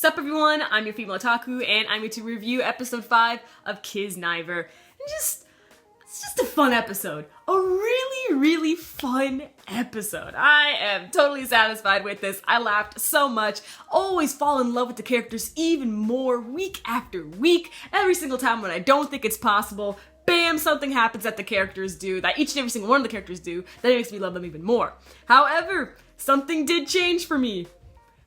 up, everyone? I'm your female otaku, and I'm here to review episode 5 of Kiznaiver. And it's just a fun episode. A really fun episode. I am totally satisfied with this. I laughed so much. Always fall in love with the characters even more week after week. Every single time when I don't think it's possible, bam, something happens that the characters do, that each and every single one of the characters do, that makes me love them even more. However, something did change for me.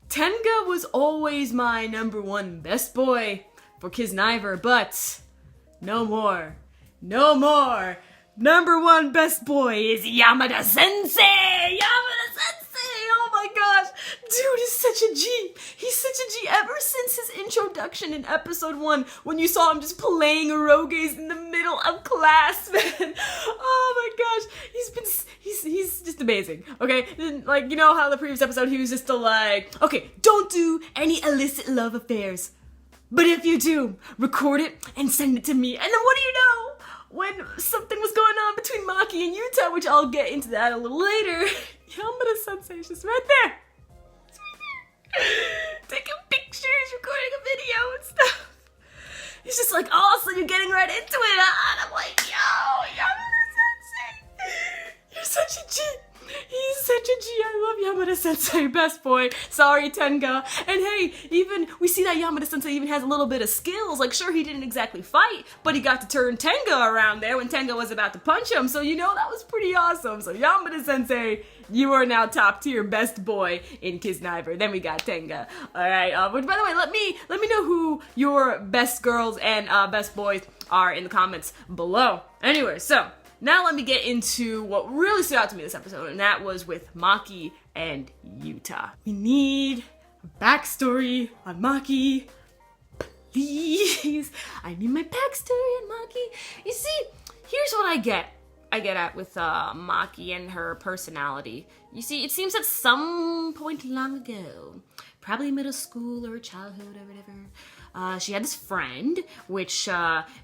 Tenga was always my #1 best boy for Kiznaiver, but no more. No more. #1 best boy is Yamada-sensei! Yamada-sensei! Oh my gosh! Dude is such a G! He's such a G ever since his introduction in episode 1 when you saw him just playing eroges in the middle of class, man! Oh my gosh! He's just amazing, okay? Like, you know how the previous episode he was just like, okay, don't do any illicit love affairs. But if you do, record it and send it to me. And then what do you know? When something was going on between Maki and Yuta, which I'll get into that a little later, Yamada-sensei is just right there. It's right there. Taking pictures, recording a video and stuff. He's just like, oh, so you're getting right into it, huh? And I'm like, yo, Yamada-sensei, you're such a G. He's such a G. I love Yamada-sensei, best boy. Sorry, Tenga. And hey, even we see that Yamada-sensei even has a little bit of skills. Like, sure, he didn't exactly fight, but he got to turn Tenga around there when Tenga was about to punch him. So, you know, that was pretty awesome. So, Yamada-sensei, you are now top tier best boy in Kiznaiver. Then we got Tenga. All right. But by the way, let me know who your best girls and best boys are in the comments below. Anyway, so now let me get into what really stood out to me this episode, and that was with Maki and Yuta. We need a backstory on Maki. Please. I need my backstory on Maki. You see, here's what I get at with Maki and her personality. You see, it seems at some point long ago, probably middle school or childhood or whatever, she had this friend, which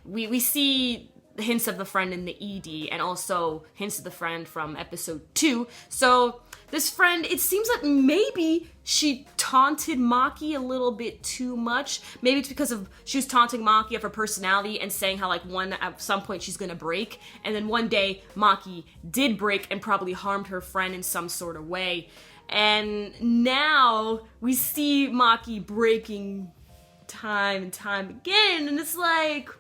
we see hints of the friend in the ED, and also hints of the friend from episode 2. So this friend, it seems like maybe she taunted Maki a little bit too much. Maybe it's because of she was taunting Maki of her personality and saying how like at some point she's gonna break, and then one day Maki did break and probably harmed her friend in some sort of way. And now we see Maki breaking time and time again, and it's like,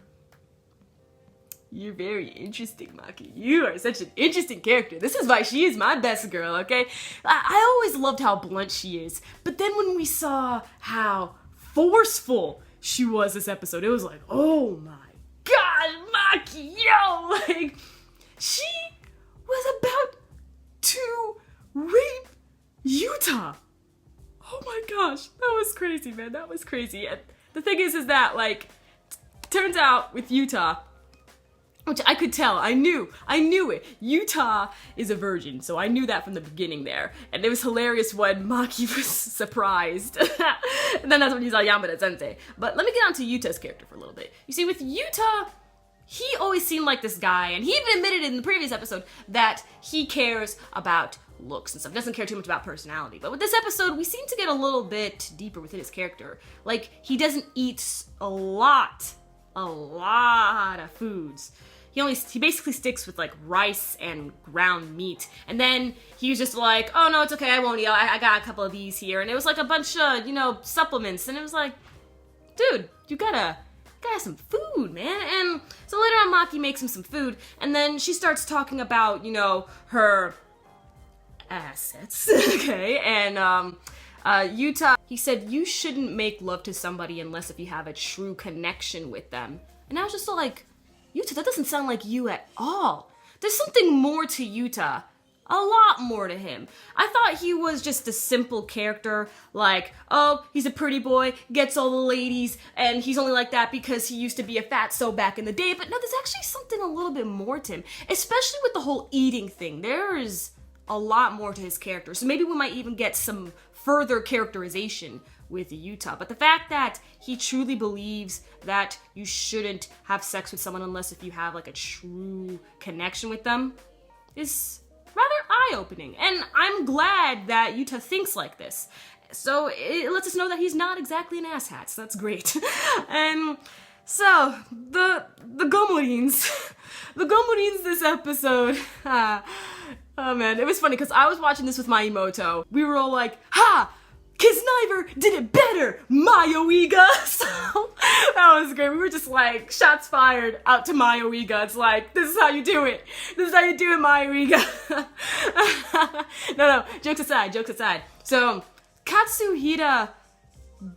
you're very interesting, Maki. You are such an interesting character. This is why she is my best girl, okay? I always loved how blunt she is, but then when we saw how forceful she was this episode, it was like, oh my god, Maki, yo! Like, she was about to rape Yuta. Oh my gosh, that was crazy, man. That was crazy. And the thing is that, like, turns out with Yuta, which I could tell, I knew it. Yuta is a virgin, so I knew that from the beginning there. And it was hilarious when Maki was surprised. And then that's when you saw Yamada-sensei. But let me get on to Yuta's character for a little bit. You see, with Yuta, he always seemed like this guy, and he even admitted in the previous episode that he cares about looks and stuff, doesn't care too much about personality. But with this episode, we seem to get a little bit deeper within his character. Like, he doesn't eat a lot of foods. He basically sticks with like rice and ground meat, and then he was just like, oh no, it's okay, I won't eat, I got a couple of these here, and it was like a bunch of, you know, supplements, and it was like, dude, you gotta have some food, man. And so later on, Maki makes him some food, and then she starts talking about, you know, her assets, okay, and Yuta, he said, you shouldn't make love to somebody unless if you have a true connection with them. And I was just so like, Yuta, that doesn't sound like you at all. There's something more to Yuta. A lot more to him. I thought he was just a simple character, like, oh, he's a pretty boy, gets all the ladies, and he's only like that because he used to be a fatso back in the day. But no, there's actually something a little bit more to him, especially with the whole eating thing. There is a lot more to his character, so maybe we might even get some further characterization with Yuta. But the fact that he truly believes that you shouldn't have sex with someone unless if you have like a true connection with them is rather eye-opening. And I'm glad that Yuta thinks like this. So it lets us know that he's not exactly an asshat, so that's great. And so, the Gomorins. The Gomorins this episode. Oh man, it was funny because I was watching this with my Imoto. We were all like, ha! Kiznaiver did it better, Mayoiga! So, that was great. We were just like, shots fired out to Mayoiga. It's like, this is how you do it. This is how you do it, Mayoiga. No, jokes aside. So, Katsuhira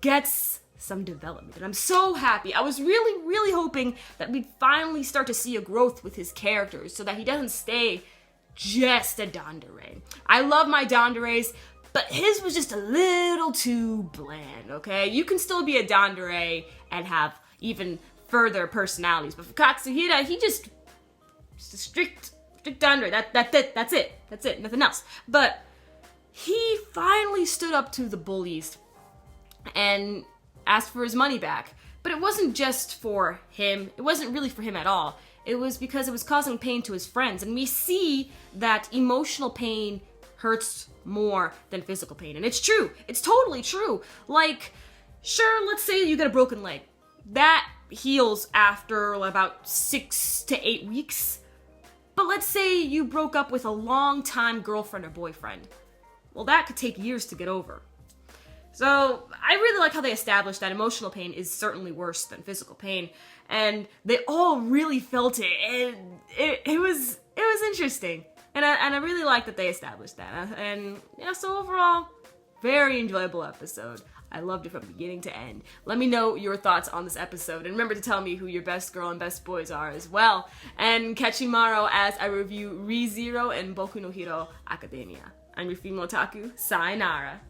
gets some development, and I'm so happy. I was really hoping that we'd finally start to see a growth with his characters so that he doesn't stay just a Dandere. I love my Danderes, but his was just a little too bland, okay? You can still be a Dandere and have even further personalities, but for Katsuhira, he just a strict Dandere. That's it, nothing else. But he finally stood up to the bullies and asked for his money back. But it wasn't just for him. It wasn't really for him at all. It was because it was causing pain to his friends. And we see that emotional pain hurts more than physical pain. And it's true. It's totally true. Like, sure, let's say you get a broken leg. That heals after about 6 to 8 weeks. But let's say you broke up with a long-time girlfriend or boyfriend. Well, that could take years to get over. So, I really like how they established that emotional pain is certainly worse than physical pain, and they all really felt it, and it was interesting, and I really like that they established that, and yeah, so overall, very enjoyable episode. I loved it from beginning to end. Let me know your thoughts on this episode, and remember to tell me who your best girl and best boys are as well, and catch you tomorrow as I review ReZero and Boku no Hero Academia. I'm your female otaku, sayonara.